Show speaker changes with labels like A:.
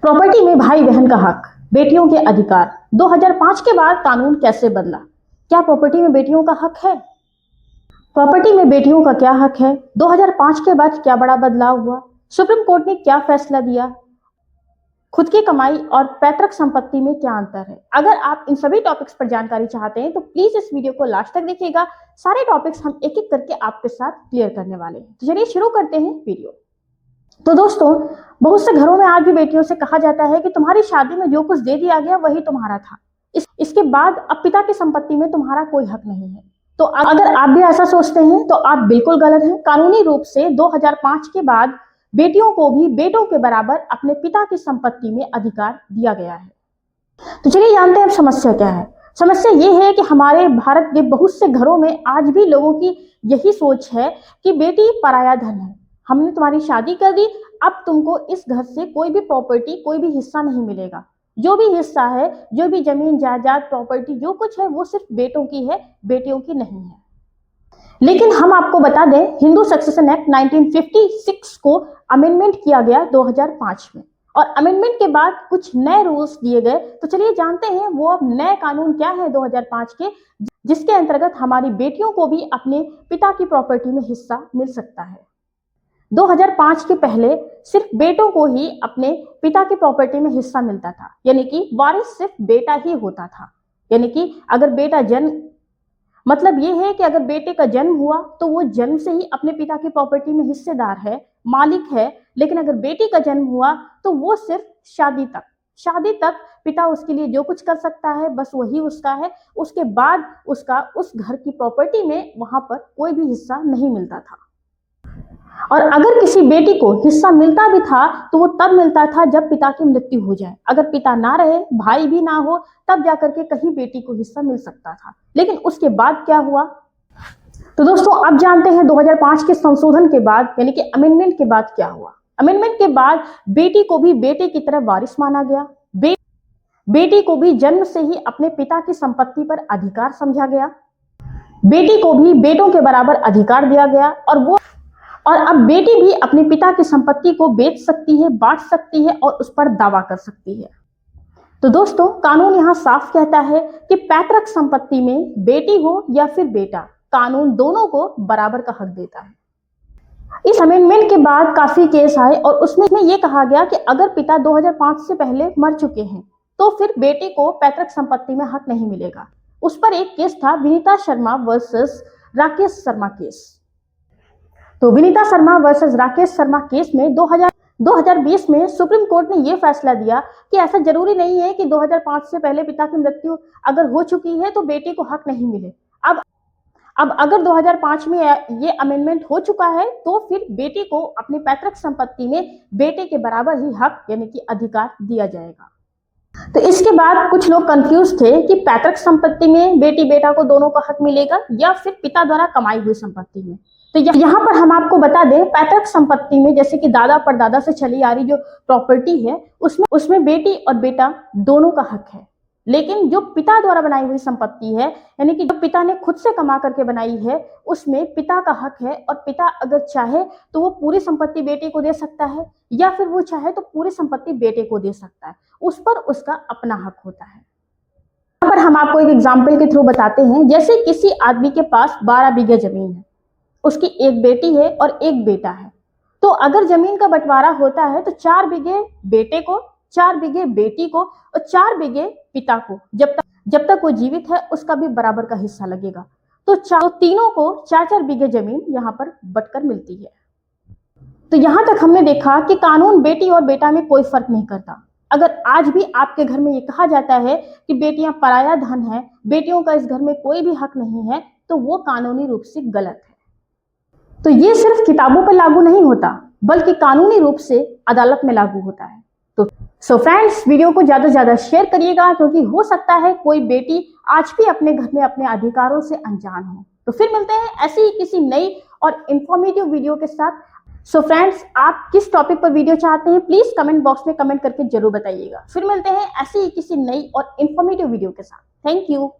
A: Property में भाई बहन का हक, बेटियों के अधिकार। 2005 के बाद कानून कैसे बदला? क्या प्रॉपर्टी में बेटियों का हक है? प्रॉपर्टी में बेटियों का क्या हक है? 2005 के बाद क्या बड़ा बदलाव हुआ? सुप्रीम कोर्ट ने क्या फैसला दिया? खुद की कमाई और पैतृक संपत्ति में क्या अंतर है? अगर आप इन सभी टॉपिक्स पर जानकारी चाहते हैं तो प्लीज इस वीडियो को लास्ट तक देखिएगा। सारे टॉपिक्स हम एक एक करके आपके साथ क्लियर करने वाले हैं। तो चलिए शुरू करते हैं वीडियो। तो दोस्तों, बहुत से घरों में आज भी बेटियों से कहा जाता है कि तुम्हारी शादी में जो कुछ दे दिया गया वही तुम्हारा था। इसके बाद अब पिता की संपत्ति में तुम्हारा कोई हक नहीं है। तो अगर आप भी ऐसा सोचते हैं तो आप बिल्कुल गलत हैं। कानूनी रूप से 2005 के बाद बेटियों को भी बेटों के बराबर अपने पिता की संपत्ति में अधिकार दिया गया है। तो चलिए जानते हैं अब समस्या क्या है। समस्या ये है कि हमारे भारत के बहुत से घरों में आज भी लोगों की यही सोच है कि बेटी पराया धन है, हमने तुम्हारी शादी कर दी, अब तुमको इस घर से कोई भी प्रॉपर्टी, कोई भी हिस्सा नहीं मिलेगा। जो भी हिस्सा है, जो भी जमीन जायदाद प्रॉपर्टी जो कुछ है वो सिर्फ बेटों की है, बेटियों की नहीं है। लेकिन हम आपको बता दें, हिंदू सक्सेशन एक्ट 1956 को अमेंडमेंट किया गया 2005 में, और अमेंडमेंट के बाद कुछ नए रूल्स दिए गए। तो चलिए जानते हैं वो अब नए कानून क्या है 2005 के, जिसके अंतर्गत हमारी बेटियों को भी अपने पिता की प्रॉपर्टी में हिस्सा मिल सकता है। 2005 के पहले सिर्फ बेटों को ही अपने पिता की प्रॉपर्टी में हिस्सा मिलता था, यानी कि वारिस सिर्फ बेटा ही होता था। यानी कि अगर बेटा जन्म, मतलब ये है कि अगर बेटे का जन्म हुआ तो वो जन्म से ही अपने पिता की प्रॉपर्टी में हिस्सेदार है, मालिक है। लेकिन अगर बेटी का जन्म हुआ तो वो सिर्फ शादी तक पिता उसके लिए जो कुछ कर सकता है बस वही उसका है। उसके बाद उसका उस घर की प्रॉपर्टी में वहां पर कोई भी हिस्सा नहीं मिलता था। और अगर किसी बेटी को हिस्सा मिलता भी था तो वो तब मिलता था जब पिता की मृत्यु हो जाए। अगर पिता ना रहे, भाई भी ना हो, तब जाकर के कहीं बेटी को हिस्सा मिल सकता था। लेकिन उसके बाद क्या हुआ? तो दोस्तों अब जानते हैं 2005 के संशोधन के बाद, यानी कि अमेंडमेंट के बाद क्या हुआ। अमेंडमेंट के बाद बेटी को भी बेटे की तरह वारिस माना गया। बेटी को भी जन्म से ही अपने पिता की संपत्ति पर अधिकार समझा गया। बेटी को भी बेटों के बराबर अधिकार दिया गया, और अब बेटी भी अपने पिता की संपत्ति को बेच सकती है, बांट सकती है और उस पर दावा कर सकती है। तो दोस्तों, कानून यहाँ साफ कहता है कि पैतृक संपत्ति में बेटी हो या फिर बेटा, कानून दोनों को बराबर का हक देता है। इस अमेंडमेंट के बाद काफी केस आए और उसमें यह कहा गया कि अगर पिता 2005 से पहले मर चुके हैं तो फिर बेटे को पैतृक संपत्ति में हक नहीं मिलेगा। उस पर एक केस था, विनीता शर्मा वर्सेस राकेश शर्मा केस। तो विनीता शर्मा वर्सेस राकेश शर्मा केस में 2020 में सुप्रीम कोर्ट ने यह फैसला दिया कि ऐसा जरूरी नहीं है कि 2005 से पहले पिता की मृत्यु अगर हो चुकी है तो बेटे को हक नहीं मिले। अब अगर 2005 में ये अमेंडमेंट हो चुका है तो फिर बेटी को अपनी पैतृक संपत्ति में बेटे के बराबर ही हक, यानी कि अधिकार दिया जाएगा। तो इसके बाद कुछ लोग कंफ्यूज थे कि पैतृक संपत्ति में बेटी बेटा को दोनों का हक मिलेगा या फिर पिता द्वारा कमाई हुई संपत्ति में। तो यहाँ पर हम आपको बता दें, पैतृक संपत्ति में जैसे कि दादा परदादा से चली आ रही जो प्रॉपर्टी है उसमें बेटी और बेटा दोनों का हक है। लेकिन जो पिता द्वारा बनाई हुई संपत्ति है, यानी कि जो पिता ने खुद से कमा करके बनाई है, उसमें पिता का हक है। और पिता अगर चाहे तो वो पूरी संपत्ति बेटे को दे सकता है, या फिर वो चाहे तो पूरी संपत्ति बेटे को दे सकता है। उस पर उसका अपना हक होता है। यहाँ पर हम आपको एक एग्जाम्पल के थ्रू बताते हैं। जैसे किसी आदमी के पास 12 बीघे जमीन है, उसकी एक बेटी है और एक बेटा है। तो अगर जमीन का बंटवारा होता है तो 4 बीघे बेटे को, 4 बीघे बेटी को और 4 बीघे पिता को, जब तक वो जीवित है उसका भी बराबर का हिस्सा लगेगा। तो तीनों को 4-4 बीघे जमीन यहाँ पर बंटकर मिलती है। तो यहाँ तक हमने देखा कि कानून बेटी और बेटा में कोई फर्क नहीं करता। अगर आज भी आपके घर में ये कहा जाता है कि बेटियां पराया धन है, बेटियों का इस घर में कोई भी हक नहीं है, तो वो कानूनी रूप से गलत है। तो ये सिर्फ किताबों पर लागू नहीं होता, बल्कि कानूनी रूप से अदालत में लागू होता है। तो सो फ्रेंड्स, वीडियो को ज्यादा से ज्यादा शेयर करिएगा, क्योंकि हो सकता है कोई बेटी आज भी अपने घर में अपने अधिकारों से अनजान हो। तो फिर मिलते हैं ऐसी ही किसी नई और इंफॉर्मेटिव वीडियो के साथ। सो फ्रेंड्स, आप किस टॉपिक पर वीडियो चाहते हैं प्लीज कमेंट बॉक्स में कमेंट करके जरूर बताइएगा। फिर मिलते हैं ऐसी ही किसी नई और इंफॉर्मेटिव वीडियो के साथ। Thank you.